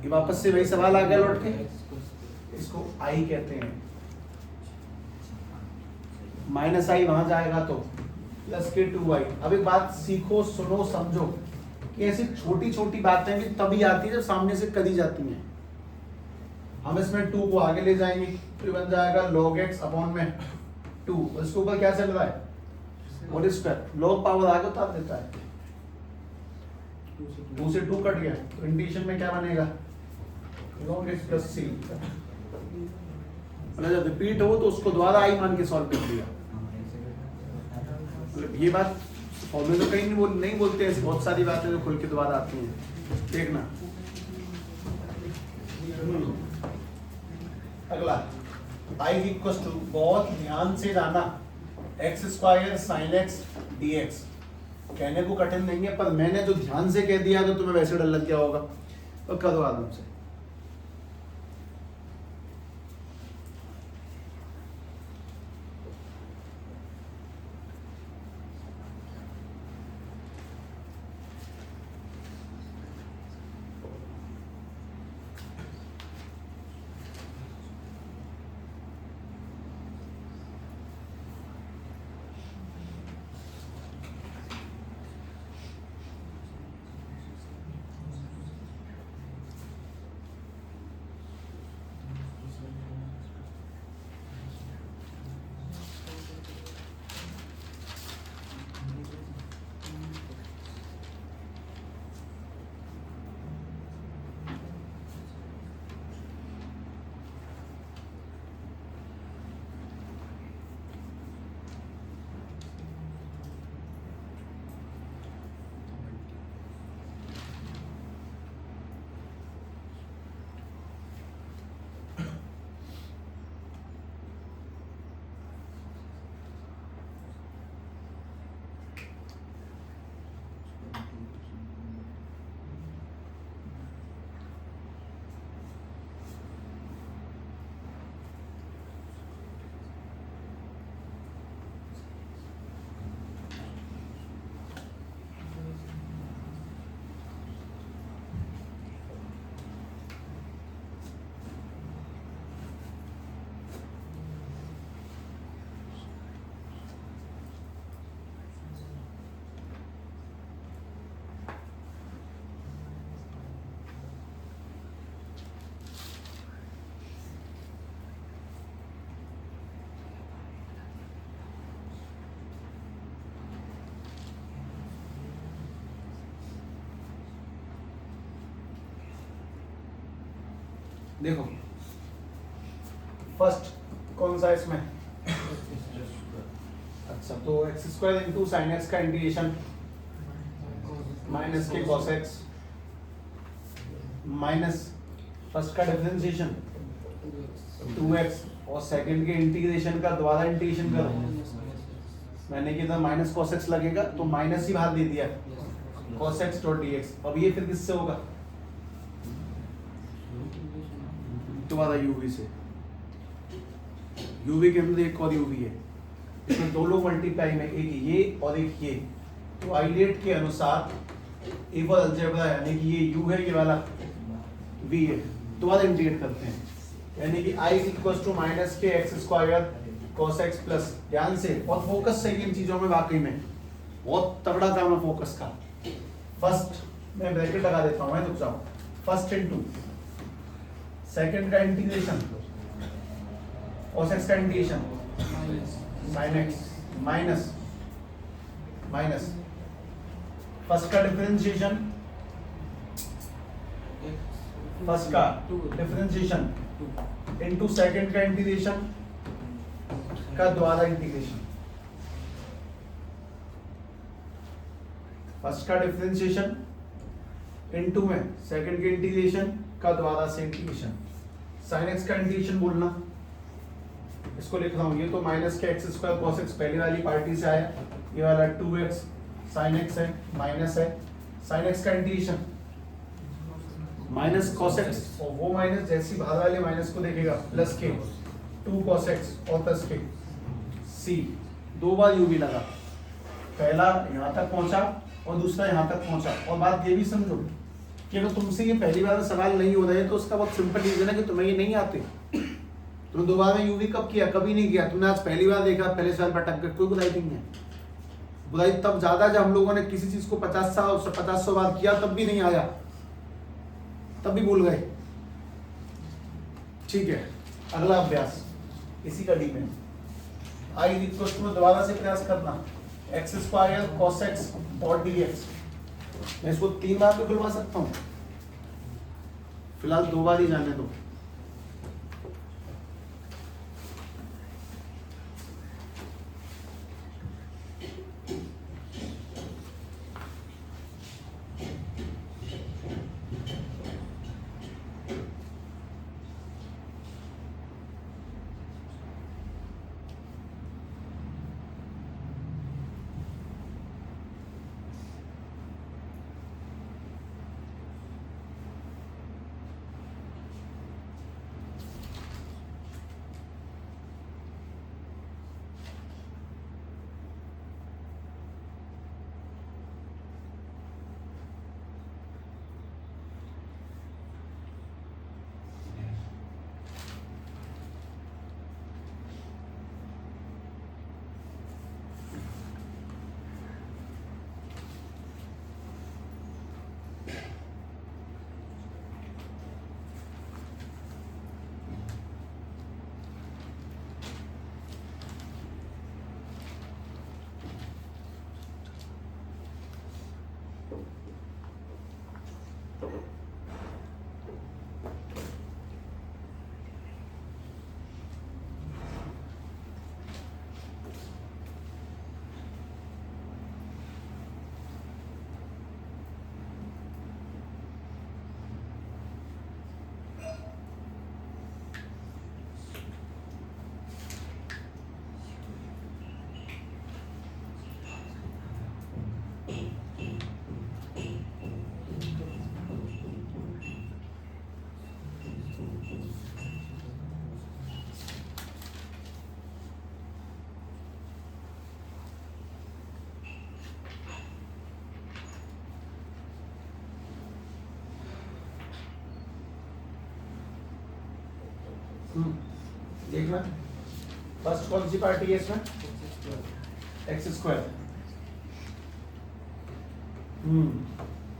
ये वापस से वही सवाल आ गया लौट के, इसको i कहते हैं। माइनस i वहां जाएगा तो प्लस के 2i। अब एक बात सीखो, सुनो, समझो कि ऐसी छोटी छोटी बातें भी तभी आती है जब सामने से करी जाती हैं। हम इसमें 2 को आगे ले जाएंगे, फिर बन जाएगा log x अपॉन में 2, इसके ऊपर क्या चल रहा है, होल स्क्वायर, log पावर आगे उतार देता है, 2 से 2 कट गया, तो इंटीग्रेशन में क्या बनेगा, log x प्लस c। मतलब जब रिपीट हो तो उसको दोबारा i मान के सॉल्व कर दिया। ये बात फॉर्मूले तो कहीं नहीं बोलते, ऐसी बहुत सारी बातें जो खुल के दोबारा आती हैं, देखना। अगला i इक्वल टू, बहुत ध्यान से जाना, x square sine x dx। कहने को कठिन नहीं है, पर मैंने जो ध्यान से कह दिया तो तुम्हें वैसे डर लग गया होगा, तो करो आराम से। देखो फर्स्ट कौन सा इसमें, अच्छा तो x square into sine x का इंटीग्रेशन माइनस के कॉस एक्स माइनस फर्स्ट का डिफरेंशिएशन 2x और सेकंड के इंटीग्रेशन का दोबारा इंटीग्रेशन करो, मैंने किया था माइनस कॉस एक्स लगेगा तो माइनस ही बाहर दे दिया cos x dot D x. अब ये फिर किससे होगा, दोबारा यूवी से, यूवी के अंदर एक और यूवी है, इसमें दो लोग मल्टीप्लाई में, एक ये और एक ये, तो आइलेट के अनुसार एक और अलजेब्रा है, यानी कि ये यू है ये वाला v है, दोबारा इंटीग्रेट करते हैं, यानी कि i इक्वल्स टू माइनस के x square cos x plus, ध्यान से और फोकस से इन चीजों में, वाकई में बहुत तगड़ा काम है फोकस का। फर्स्ट मैं ब्रैकेट लगा देता हूँ, मैं रुक जाओ, फर्स्ट इनटू सेकंड का इंटीग्रेशन cos x का integration sin x minus minus first का डिफरेंशिएशन, फर्स्ट का डिफरेंशिएशन इनटू सेकंड का इंटीग्रेशन का द्वारा इंटीग्रेशन, फर्स्ट का डिफरेंशिएशन इनटू में सेकंड के इंटीग्रेशन का द्वारा से इंटीग्रेशन, sin x का इंटीग्रेशन बोलना, इसको लिख रहा हूं, ये तो माइनस के एक्स स्क्वायर cos x पहली वाली पार्टी से आया, ये वाला 2x sin x है माइनस है, sin x का इंटीग्रेशन माइनस cos x और वो माइनस जैसी बाहर वाले माइनस को देखेगा प्लस के 2 cos x और प्लस के c, दो बार u भी लगा, पहला यहाँ तक पहुंचा और दूसरा यहाँ तक पहुंचा। और बात ये भी समझो कि अगर तुमसे ये पहली बार सवाल नहीं हो रहे तो उसका बहुत सिंपल रीजन है कि तुम्हें ये नहीं आते, तुमने दोबारा में यूवी कब किया, कभी नहीं किया, तुमने आज पहली बार देखा, पहले सवाल पर टक गए, कोई बुराई नहीं है। बुराई तब ज्यादा जब हम लोगों ने किसी चीज को 50 बार किया तब भी नहीं आया, तब भी भूल गए। ठीक है, अगला अभ्यास इसी कड़ी में आई इक्वल में दोबारा से प्रयास करना, एक्स स्क्वायर cos x और dx, मैं इसको 3 बार भी खुलवा सकता हूँ, फिलहाल 2 बार ही जाने दो। देखना फर्स्ट कौन सी पार्टी है इसमें, एक्स स्क्वायर।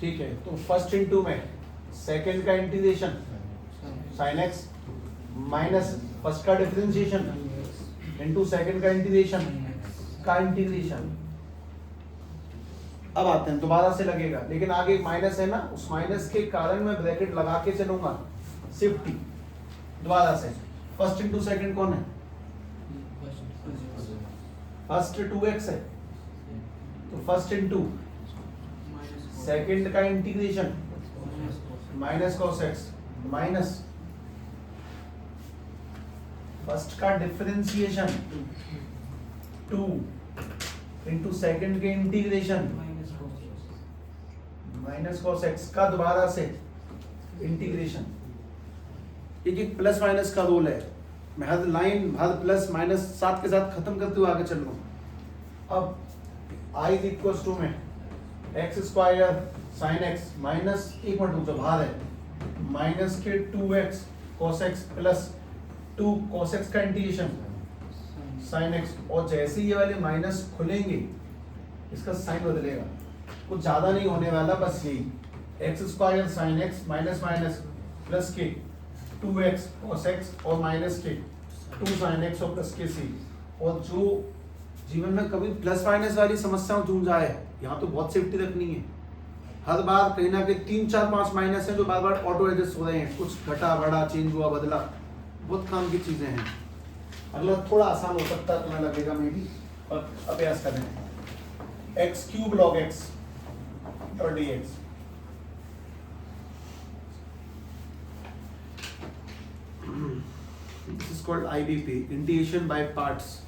ठीक है, तो फर्स्ट इनटू में सेकंड का integration sine x minus first का डिफरेंशिएशन इनटू सेकंड का इंटीग्रेशन का इंटीग्रेशन। अब आते हैं, दोबारा से लगेगा, लेकिन आगे एक माइनस है ना, उस माइनस के कारण मैं ब्रैकेट लगा के चलूंगा, शिफ्ट टी, दोबारा से फर्स्ट इंटू सेकंड कौन है? फर्स्ट 2x है तो फर्स्ट इंटू सेकंड का integration minus cos x minus first का डिफरेंशिएशन 2 इंटू सेकंड के इंटीग्रेशन माइनस cos x का दोबारा से इंटीग्रेशन। एक प्लस माइनस का रोल है, मैं हर लाइन हर प्लस माइनस साथ के साथ खत्म करते हुए आगे चल रहा हूं। अब i इक्वल्स टू में x square sine x minus एक मिनट रुक जाओ, बाहर है माइनस के 2x cos x plus 2 cos x का इंटीग्रेशन साइन एक्स, और जैसे ये वाले माइनस खुलेंगे इसका साइन बदलेगा, कुछ ज्यादा नहीं होने वाला, बस यही x square sine x minus minus plus के 2x cos x और माइनस के 2 sin x और प्लस के c। और जो जीवन में कभी प्लस माइनस वाली समस्याओं जूझ जाए, यहाँ तो बहुत सेफ्टी रखनी है। हर बार कहीं ना कहीं 3 4 5 माइनस हैं जो बार बार ऑटो एडजस्ट हो रहे हैं, कुछ घटा बढ़ा चेंज हुआ बदला, बहुत काम की चीजें हैं। अगला थोड़ा आसान हो सकता है, तुम्हें लगेगा मे भी, और अभ्यास करें। एक्स क्यूब लॉग एक्स और D x, this is called IBP, integration by parts.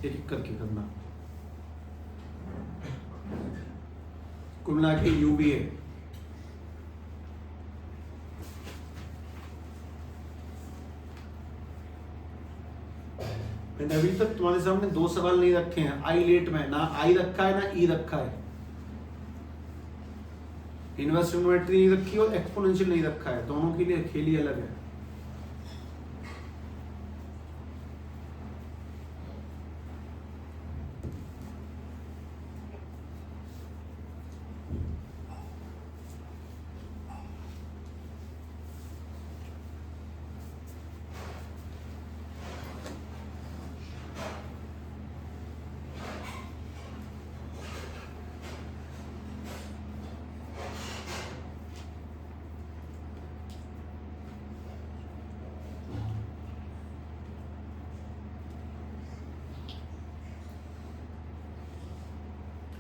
एक एक करके करना, कुल मिला के UBA। मैंने अभी तक तुम्हारे सामने 2 सवाल नहीं रखे हैं आई लेट में, ना आई रखा है ना ई रखा है, इनवर्स ट्रिग्नोमेट्री नहीं रखी और एक्सपोनेंशियल नहीं रखा है, दोनों के लिए खेल ही अलग है।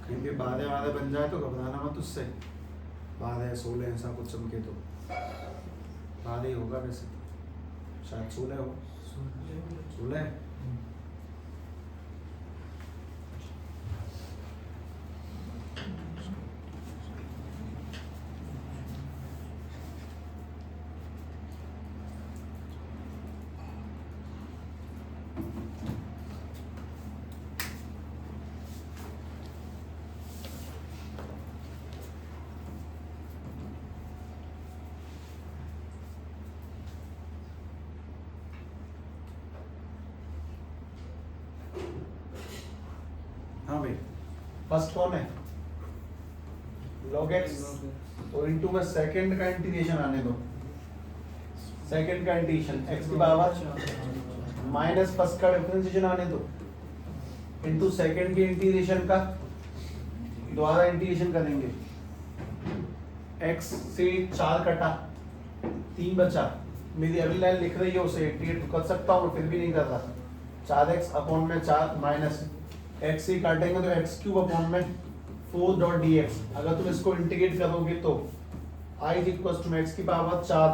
कहीं भी बाधे वाधे बन जाए तो घबराना मत उससे, बाधे 16 ऐसा कुछ चमके तो बाधे ही होगा, वैसे शायद 16 हो, 16। हाँ भाई, फर्स्ट कौन है? log x, और इनटू में सेकंड का इंटीग्रेशन आने दो, सेकंड का इंटीग्रेशन x की पावर माइनस फर्स्ट का डिफरेंशिएशन आने दो, इनटू सेकंड के इंटीग्रेशन का दोबारा इंटीग्रेशन करेंगे, x से 4 कटा 3 बचा, मेरी अगली लाइन लिख रही है उसे इंटीग्रेट कर सकता हूँ, फिर भी नहीं कर रहा, 4x अपॉन में 4 माइनस x से काटेंगे तो x क्यूब अपॉन में 4 डॉट dx। अगर तुम इसको इंटीग्रेट करोगे तो i इक्वल्स टू x की पावर 4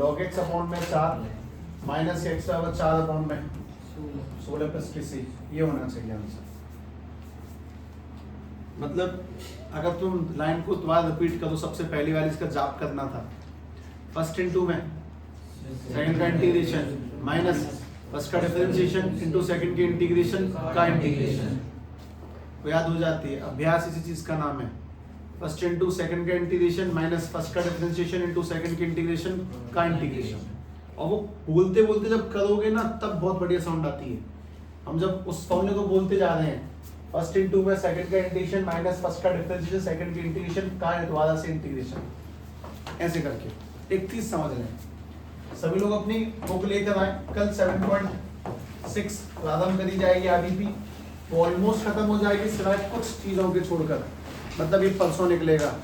log x अपॉन में 4 माइनस x पावर 4 अपॉन में 16 प्लस के c, ये होना चाहिए आंसर। मतलब अगर तुम लाइन को दोबारा रिपीट करो, सबसे पहली वाली इसका जाप करना था, फर्स्ट इनटू में सेकंड का इंटीग्रेशन माइनस फर्स्ट का डिफरेंशिएशन इनटू सेकंड के इंटीग्रेशन का इंटीग्रेशन, वो याद हो जाती है। अभ्यास इसी चीज का नाम है, फर्स्ट इनटू सेकंड का इंटीग्रेशन माइनस फर्स्ट का डिफरेंशिएशन इनटू सेकंड के इंटीग्रेशन का इंटीग्रेशन। और वो बोलते बोलते जब करोगे ना तब बहुत बढ़िया साउंड आती है। हम जब उस फॉर्मूले को बोलते जा रहे हैं, फर्स्ट इनटू में सेकंड का इंटीग्रेशन माइनस फर्स्ट का डिफरेंशिएशन सेकंड के इंटीग्रेशन का दोबारा से इंटीग्रेशन, ऐसे करके एक चीज समझ लें। सभी लोग अपनी बुक लेकर आए, कल 7.6 प्रारंभ करी जाएगी IBP, वो ऑलमोस्ट खत्म हो जाएगी सिवाय कुछ चीजों के छोड़कर, मतलब ये परसों निकलेगा,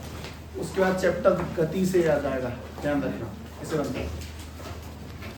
उसके बाद चैप्टर गति से आ जाएगा, ध्यान रखना, इसे बनता है।